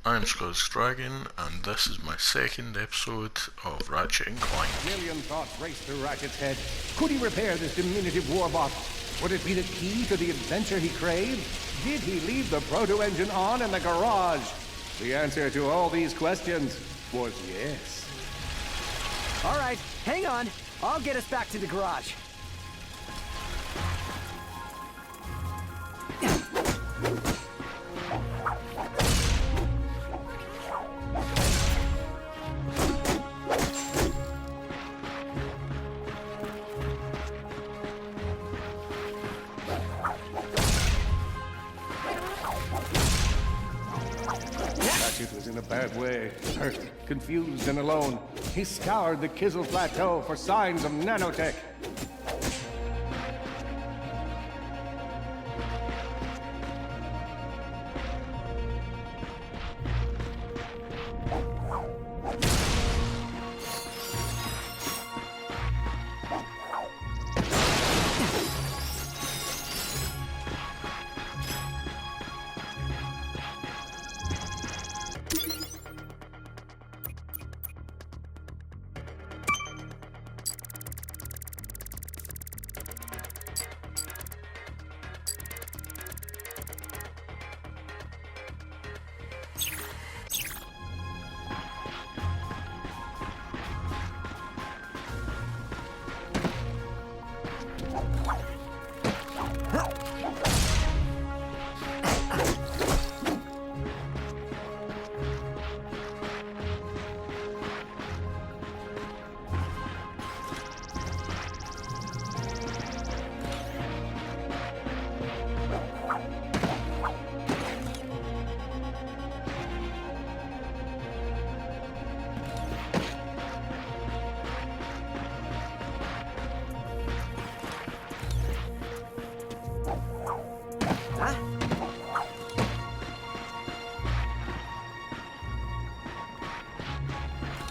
I'm Scott's Dragon, and this is my second episode of Ratchet and Clank. A million thoughts raced through Ratchet's head. Could he repair this diminutive warbot? Would it be the key to the adventure he craved? Did he leave the proto-engine on in the garage? The answer to all these questions was yes. All right, hang on. I'll get us back to the garage. Ratchet was in a bad way, hurt, confused, and alone. He scoured the Kizzle Plateau for signs of nanotech.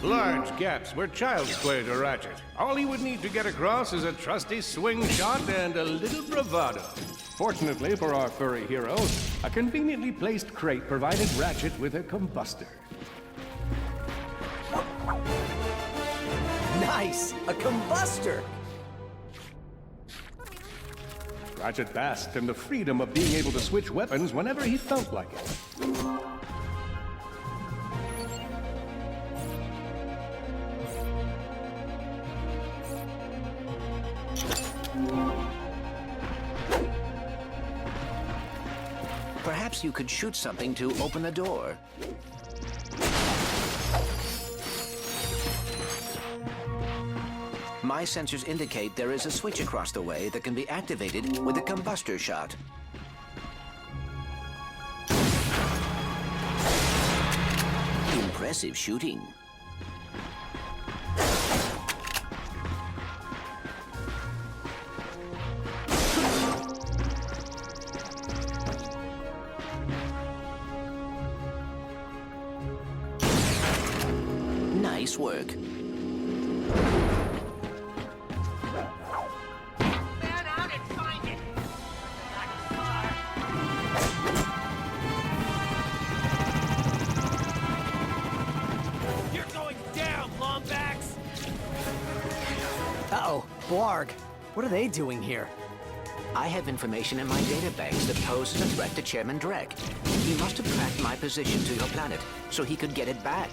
Large gaps were child's play to Ratchet. All he would need to get across is a trusty swing shot and a little bravado. Fortunately for our furry hero, a conveniently placed crate provided Ratchet with a combustor. Nice! A combustor! Ratchet basked in the freedom of being able to switch weapons whenever he felt like it. Perhaps you could shoot something to open the door. My sensors indicate there is a switch across the way that can be activated with a combustor shot. Impressive shooting. Nice work. Man out and find it! You're going down, Lombax! Uh-oh, Blarg. What are they doing here? I have information in my databanks that poses a threat to Chairman Drek. He must have tracked my position to your planet so he could get it back.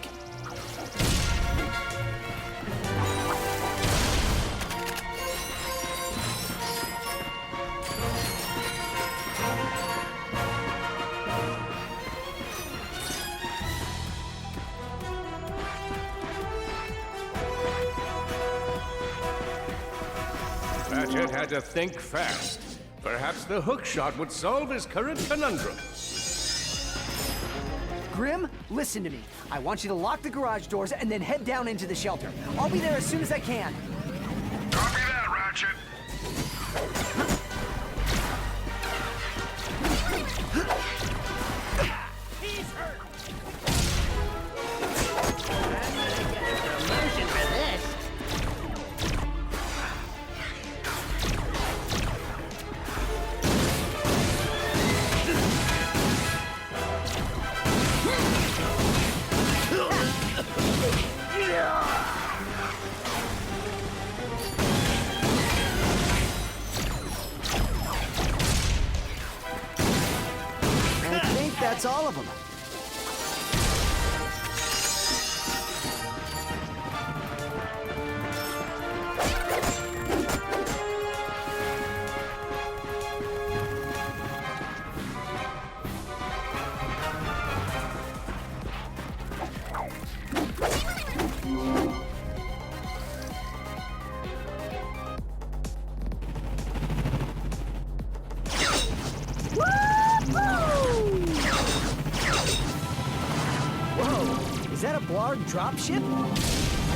Ratchet had to think fast. Perhaps the hook shot would solve his current conundrum. Grim, listen to me. I want you to lock the garage doors and then head down into the shelter. I'll be there as soon as I can. Copy that, Ratchet. He's hurt! Promotion for this. Is that a Blarg dropship?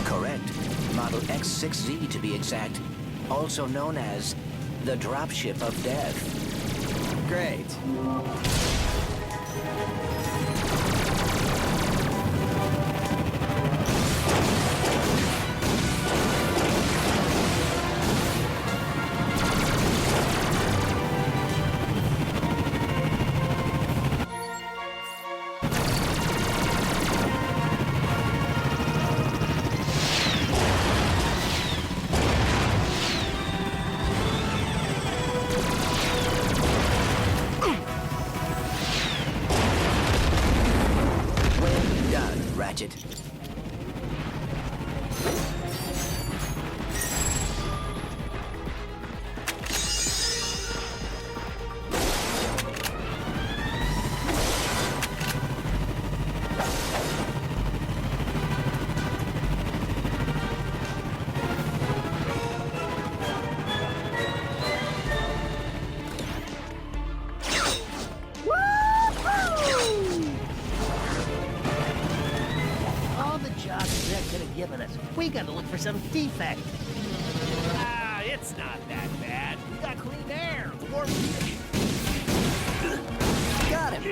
Correct. Model X6Z to be exact. Also known as the Dropship of Death. Great. Well done, Ratchet. All the jobs Red could have given us. We gotta look for some defect. Ah, it's not that bad. We got clean air. Warm. Got him.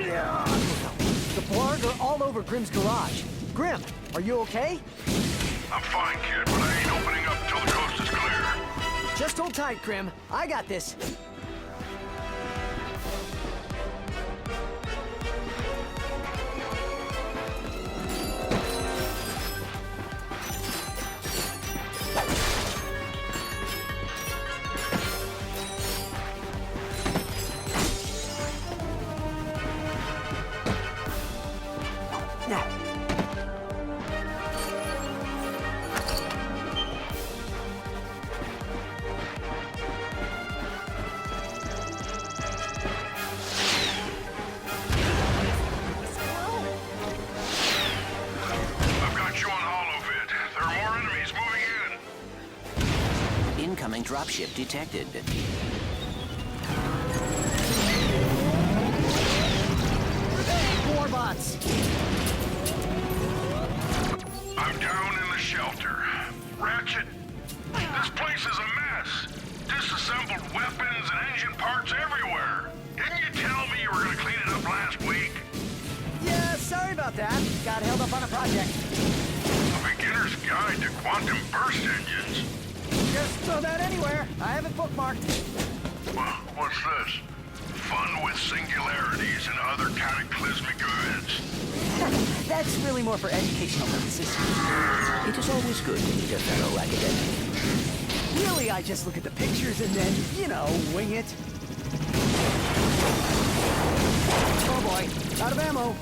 The Blarg are all over Grimm's garage. Grimm, are you okay? I'm fine, kid, but I ain't opening up till the coast is clear. Just hold tight, Grimm. I got this. Now, I've got you on holovid. There are more enemies moving in. Incoming dropship detected. warbots. I'm down in the shelter. Ratchet, this place is a mess. Disassembled weapons and engine parts everywhere. Didn't you tell me you were gonna clean it up last week? Yeah, sorry about that. Got held up on a project. A beginner's guide to quantum burst engines. Just throw that anywhere. I have it bookmarked. What's this? Fun with singularities and other cataclysmic events. That's really more for educational purposes. It is always good to meet a fellow academic. Really, I just look at the pictures and then, you know, wing it. Oh boy, out of ammo.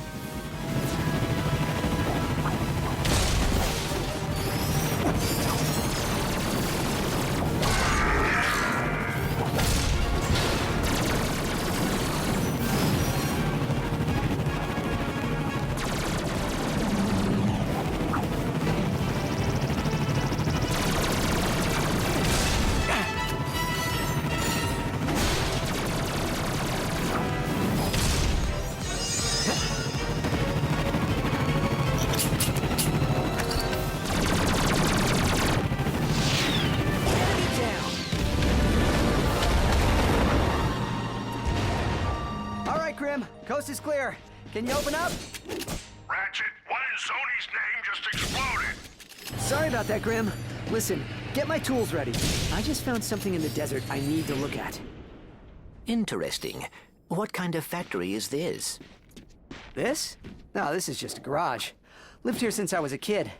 Grim. Coast is clear. Can you open up? Ratchet, what in Sony's name just exploded? Sorry about that, Grim. Listen, get my tools ready. I just found something in the desert I need to look at. Interesting. What kind of factory is this? This? No, this is just a garage. Lived here since I was a kid.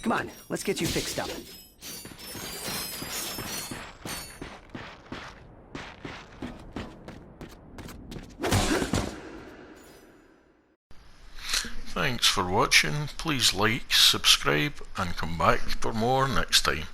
Come on, let's get you fixed up. Thanks for watching. Please like, subscribe, and come back for more next time.